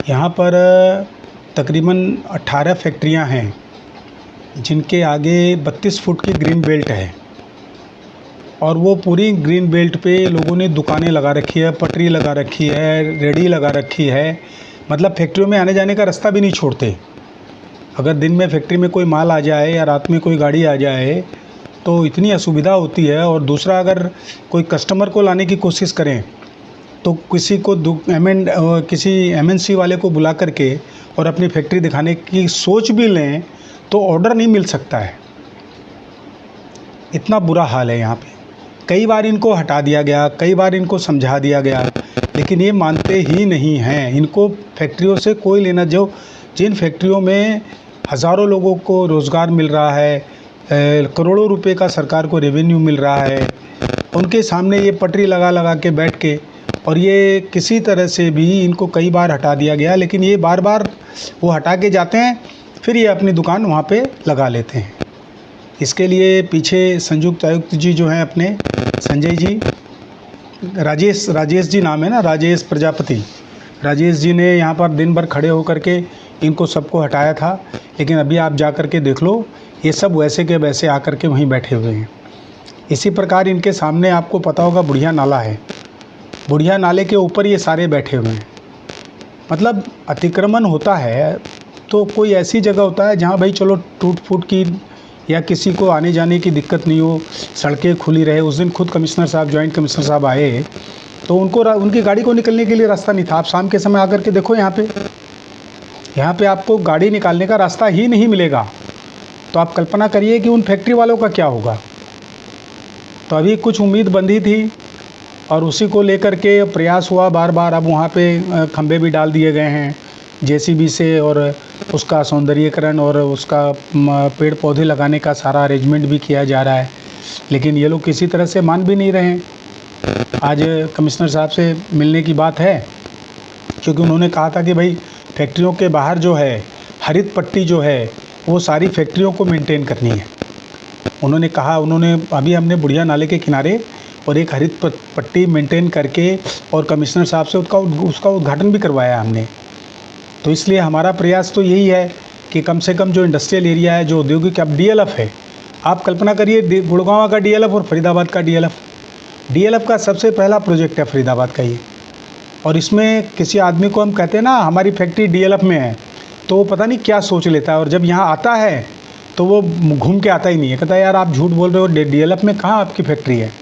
यहाँ पर तकरीबन 18 फैक्ट्रियाँ हैं जिनके आगे 32 फुट की ग्रीन बेल्ट है और वो पूरी ग्रीन बेल्ट पे लोगों ने दुकानें लगा रखी है, पटरी लगा रखी है, रेडी लगा रखी है। मतलब फैक्ट्रियों में आने जाने का रास्ता भी नहीं छोड़ते। अगर दिन में फैक्ट्री में कोई माल आ जाए या रात में कोई गाड़ी आ जाए तो इतनी असुविधा होती है। और दूसरा, अगर कोई कस्टमर को लाने की कोशिश करें तो किसी MNC वाले को बुला करके और अपनी फैक्ट्री दिखाने की सोच भी लें तो ऑर्डर नहीं मिल सकता है। इतना बुरा हाल है यहाँ पे। कई बार इनको हटा दिया गया, कई बार इनको समझा दिया गया, लेकिन ये मानते ही नहीं हैं। इनको फैक्ट्रियों से कोई लेना, जो जिन फैक्ट्रियों में हज़ारों लोगों को रोज़गार मिल रहा है, करोड़ों रुपए का सरकार को रेवेन्यू मिल रहा है, उनके सामने ये पटरी लगा लगा के बैठ के, और ये किसी तरह से भी इनको कई बार हटा दिया गया, लेकिन ये बार बार वो हटा के जाते हैं, फिर ये अपनी दुकान वहाँ पे लगा लेते हैं। इसके लिए पीछे संयुक्त आयुक्त जी जो हैं अपने संजय जी, राजेश जी नाम है ना, राजेश प्रजापति, राजेश जी ने यहाँ पर दिन भर खड़े होकर के इनको सबको हटाया था। लेकिन अभी आप जा कर के देख लो, ये सब वैसे के वैसे आकर के वहीं बैठे हुए हैं। इसी प्रकार इनके सामने आपको पता होगा बुढ़िया नाला है, बुढ़िया नाले के ऊपर ये सारे बैठे हुए हैं। मतलब अतिक्रमण होता है तो कोई ऐसी जगह होता है जहाँ भाई चलो टूट फूट की या किसी को आने जाने की दिक्कत नहीं हो, सड़कें खुली रहे। उस दिन खुद कमिश्नर साहब, जॉइंट कमिश्नर साहब आए तो उनकी गाड़ी को निकलने के लिए रास्ता नहीं था। आप शाम के समय आकर के देखो, यहाँ पे आपको गाड़ी निकालने का रास्ता ही नहीं मिलेगा। तो आप कल्पना करिए कि उन फैक्ट्री वालों का क्या होगा। तो अभी कुछ उम्मीद बंधी थी और उसी को लेकर के प्रयास हुआ बार बार। अब वहाँ पे खंभे भी डाल दिए गए हैं JCB से, और उसका सौंदर्यीकरण और उसका पेड़ पौधे लगाने का सारा अरेंजमेंट भी किया जा रहा है। लेकिन ये लोग किसी तरह से मान भी नहीं रहे हैं। आज कमिश्नर साहब से मिलने की बात है, क्योंकि उन्होंने कहा था कि भाई फैक्ट्रियों के बाहर जो है हरित पट्टी जो है वो सारी फैक्ट्रियों को मेंटेन करनी है। उन्होंने अभी हमने बुढ़िया नाले के किनारे और एक हरित पट्टी मेंटेन करके और कमिश्नर साहब से उसका उद्घाटन भी करवाया हमने। तो इसलिए हमारा प्रयास तो यही है कि कम से कम जो इंडस्ट्रियल एरिया है, जो औद्योगिक, अब DLF है, आप कल्पना करिए गुड़गांव का DLF और फरीदाबाद का DLF का सबसे पहला प्रोजेक्ट है फरीदाबाद का ये। और इसमें किसी आदमी को हम कहते हैं ना हमारी फैक्ट्री DLF में है, तो वो पता नहीं क्या सोच लेता है, और जब यहाँ आता है तो वो घूम के आता ही नहीं है। कहता है यार आप झूठ बोल रहे हो, DLF में कहाँ आपकी फैक्ट्री है।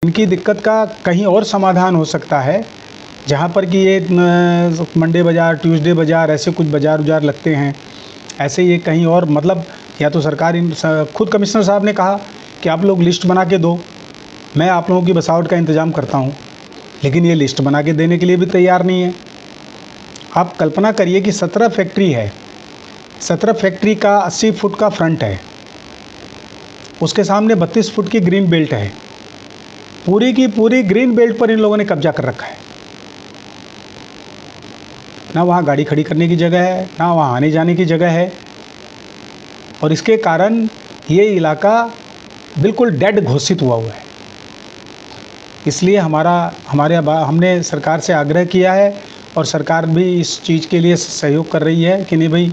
इनकी दिक्कत का कहीं और समाधान हो सकता है, जहाँ पर कि ये मंडे बाज़ार, ट्यूसडे बाज़ार, ऐसे कुछ बाज़ार लगते हैं, ऐसे ये कहीं और, मतलब या तो सरकार खुद कमिश्नर साहब ने कहा कि आप लोग लिस्ट बना के दो, मैं आप लोगों की बसावट का इंतज़ाम करता हूँ, लेकिन ये लिस्ट बना के देने के लिए भी तैयार नहीं है। आप कल्पना करिए कि 17 फैक्ट्री है, 17 फैक्ट्री का 80 फुट का फ्रंट है, उसके सामने 32 फुट की ग्रीन बेल्ट है, पूरी की पूरी ग्रीन बेल्ट पर इन लोगों ने कब्जा कर रखा है। ना वहाँ गाड़ी खड़ी करने की जगह है, ना वहाँ आने जाने की जगह है, और इसके कारण ये इलाका बिल्कुल डेड घोषित हुआ है। इसलिए हमने सरकार से आग्रह किया है, और सरकार भी इस चीज़ के लिए सहयोग कर रही है कि नहीं भाई,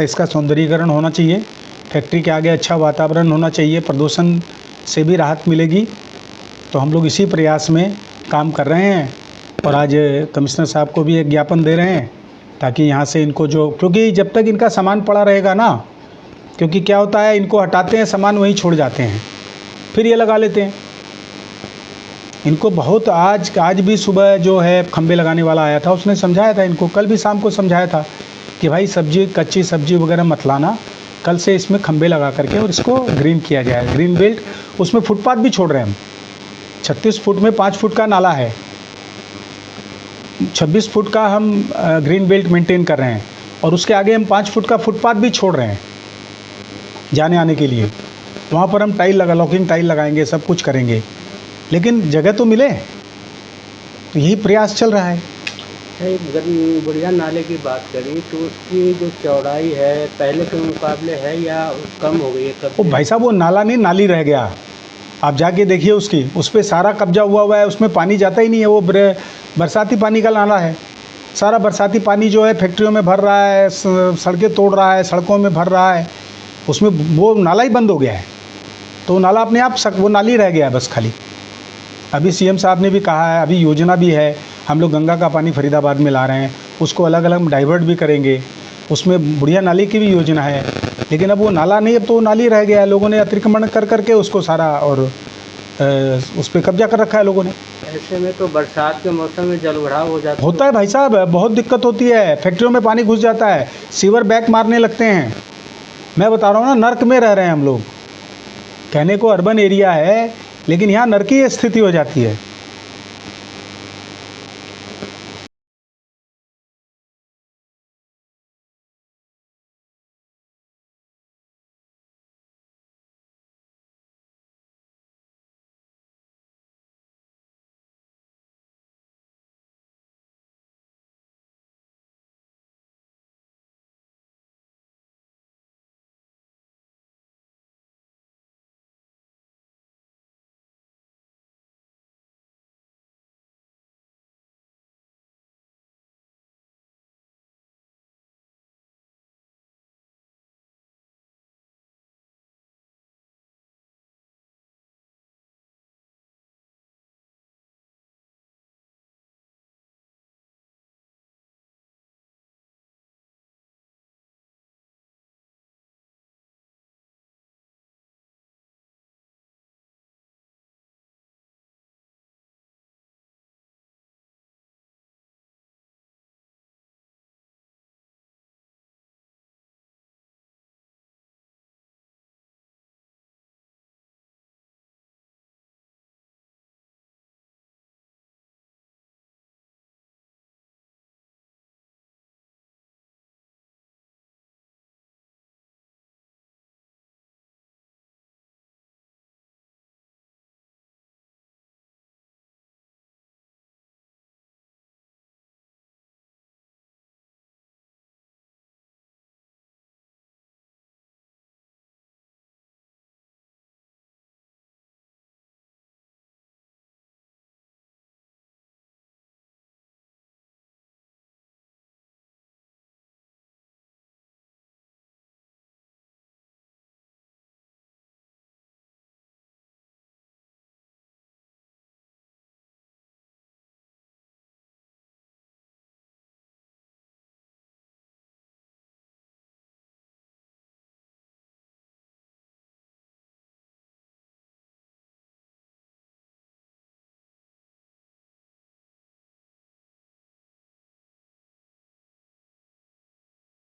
इसका सौंदर्यीकरण होना चाहिए, फैक्ट्री के आगे अच्छा वातावरण होना चाहिए, प्रदूषण से भी राहत मिलेगी। तो हम लोग इसी प्रयास में काम कर रहे हैं, और आज कमिश्नर साहब को भी एक ज्ञापन दे रहे हैं, ताकि यहाँ से इनको क्योंकि जब तक इनका सामान पड़ा रहेगा ना, क्योंकि क्या होता है, इनको हटाते हैं, सामान वहीं छोड़ जाते हैं, फिर ये लगा लेते हैं। इनको बहुत आज भी सुबह जो है खंबे लगाने वाला आया था, उसने समझाया था इनको, कल भी शाम को समझाया था कि भाई कच्ची सब्जी वगैरह मत लाना, कल से इसमें खंबे लगा करके और इसको ग्रीन किया जाए, ग्रीन बेल्ट। उसमें फुटपाथ भी छोड़ रहे हैं हम, 36 फुट में 5 फुट का नाला है, 26 फुट का हम ग्रीन बेल्ट मेंटेन कर रहे हैं, और उसके आगे हम 5 फुट का फुटपाथ भी छोड़ रहे हैं जाने आने के लिए। वहाँ पर हम लॉकिंग टाइल लगाएंगे, सब कुछ करेंगे, लेकिन जगह तो मिले, तो यही प्रयास चल रहा है। बुढ़िया नाले की बात करें तो उसकी जो चौड़ाई है पहले के मुकाबले है या कम हो गई है? ओ भाई साहब, वो नाला नहीं, नाली रह गया। आप जाके देखिए उस पर सारा कब्जा हुआ है, उसमें पानी जाता ही नहीं है। वो बरसाती पानी का नाला है, सारा बरसाती पानी जो है फैक्ट्रियों में भर रहा है, सड़कें तोड़ रहा है, सड़कों में भर रहा है, उसमें वो नाला ही बंद हो गया है। तो वो नाला अपने आप वो नाली रह गया है बस खाली। अभी सीएम साहब ने भी कहा है, अभी योजना भी है, हम लोग गंगा का पानी फरीदाबाद में ला रहे हैं, उसको अलग अलग डाइवर्ट भी करेंगे, उसमें बुढ़िया नाली की भी योजना है। लेकिन अब वो नाला नहीं, अब तो वो नाली रह गया है, लोगों ने अतिक्रमण कर करके उसको सारा और उस पर कब्जा कर रखा है लोगों ने। ऐसे में तो बरसात के मौसम में जलभराव हो जाता होता है भाई साहब, बहुत दिक्कत होती है, फैक्ट्रियों में पानी घुस जाता है, सीवर बैक मारने लगते हैं। मैं बता रहा हूँ ना, नर्क में रह रहे हैं हम लोग। कहने को अर्बन एरिया है, लेकिन यहाँ नर्कीय स्थिति हो जाती है।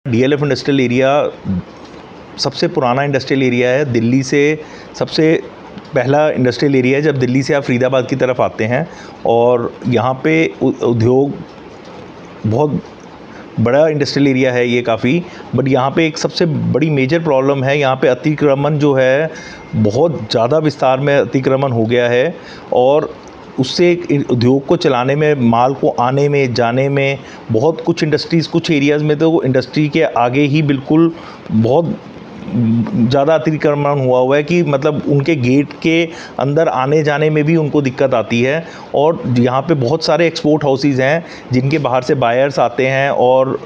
DLF इंडस्ट्रियल एरिया सबसे पुराना इंडस्ट्रियल एरिया है, दिल्ली से सबसे पहला इंडस्ट्रियल एरिया है। जब दिल्ली से आप फरीदाबाद की तरफ आते हैं और यहाँ पे उद्योग बहुत बड़ा इंडस्ट्रियल एरिया है ये काफ़ी, बट यहाँ पे एक सबसे बड़ी मेजर प्रॉब्लम है, यहाँ पे अतिक्रमण जो है बहुत ज़्यादा विस्तार में अतिक्रमण हो गया है और उससे उद्योग को चलाने में, माल को आने में जाने में बहुत कुछ इंडस्ट्रीज़, कुछ एरियाज़ में तो इंडस्ट्री के आगे ही बिल्कुल बहुत ज़्यादा अतिक्रमण हुआ है कि मतलब उनके गेट के अंदर आने जाने में भी उनको दिक्कत आती है। और यहाँ पे बहुत सारे एक्सपोर्ट हाउसेज़ हैं जिनके बाहर से बायर्स आते हैं और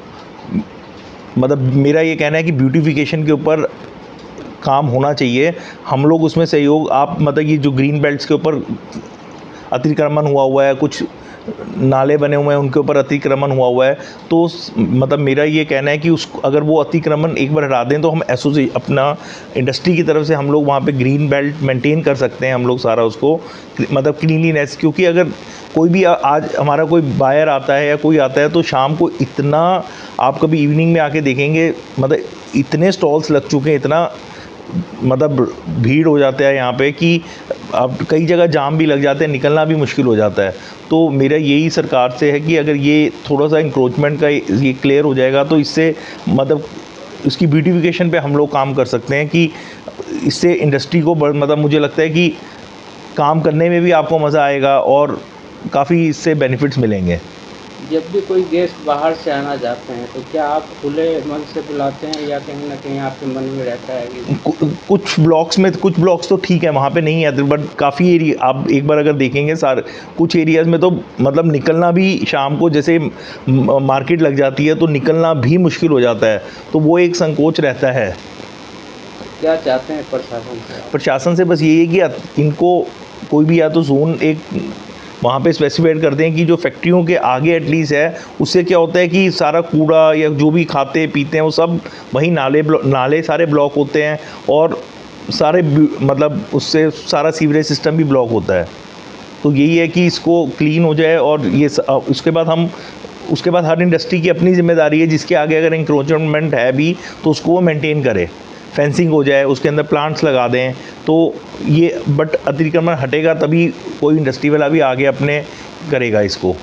मतलब मेरा ये कहना है कि ब्यूटिफिकेशन के ऊपर काम होना चाहिए। हम लोग उसमें सहयोग, आप मतलब ये जो ग्रीन बेल्ट्स के ऊपर अतिक्रमण हुआ है, कुछ नाले बने हुए हैं उनके ऊपर अतिक्रमण हुआ है, तो मतलब मेरा ये कहना है कि अगर वो अतिक्रमण एक बार हटा दें तो हम अपना इंडस्ट्री की तरफ से हम लोग वहाँ पे ग्रीन बेल्ट मेंटेन कर सकते हैं, हम लोग सारा उसको मतलब क्लीनलीनेस। क्योंकि अगर कोई भी आज हमारा कोई बायर आता है या कोई आता है तो शाम को इतना, आप कभी इवनिंग में आके देखेंगे मतलब इतने स्टॉल्स लग चुके हैं, इतना मतलब भीड़ हो जाता है यहाँ पे कि अब कई जगह जाम भी लग जाते हैं, निकलना भी मुश्किल हो जाता है। तो मेरा यही सरकार से है कि अगर ये थोड़ा सा इंक्रोचमेंट का ये क्लियर हो जाएगा तो इससे मतलब इसकी ब्यूटिफिकेशन पे हम लोग काम कर सकते हैं कि इससे इंडस्ट्री को मतलब मुझे लगता है कि काम करने में भी आपको मज़ा आएगा और काफ़ी इससे बेनिफिट्स मिलेंगे। जब भी कोई गेस्ट बाहर से आना चाहते हैं तो क्या आप खुले मन से बुलाते हैं या कहीं ना कहीं आपके मन में रहता है कि कुछ ब्लॉक्स तो ठीक है, वहाँ पे नहीं है, बट काफ़ी एरिया आप एक बार अगर देखेंगे कुछ एरियाज़ में तो मतलब निकलना भी शाम को जैसे मार्केट लग जाती है तो निकलना भी मुश्किल हो जाता है, तो वो एक संकोच रहता है। क्या चाहते हैं प्रशासन से बस यही है कि इनको कोई भी या तो जोन एक वहाँ पे स्पेसिफाइड करते हैं कि जो फैक्ट्रियों के आगे एटलीस्ट है, उससे क्या होता है कि सारा कूड़ा या जो भी खाते पीते हैं वो सब वहीं नाले सारे ब्लॉक होते हैं और सारे मतलब उससे सारा सीवरेज सिस्टम भी ब्लॉक होता है। तो यही है कि इसको क्लीन हो जाए और ये उसके बाद हर इंडस्ट्री की अपनी जिम्मेदारी है, जिसके आगे अगर इंक्रोचमेंट है भी तो उसको वो मेंटेन करे, फेंसिंग हो जाए, उसके अंदर प्लांट्स लगा दें तो ये, बट अतिक्रमण हटेगा तभी कोई इंडस्ट्री वाला भी आगे अपने करेगा इसको।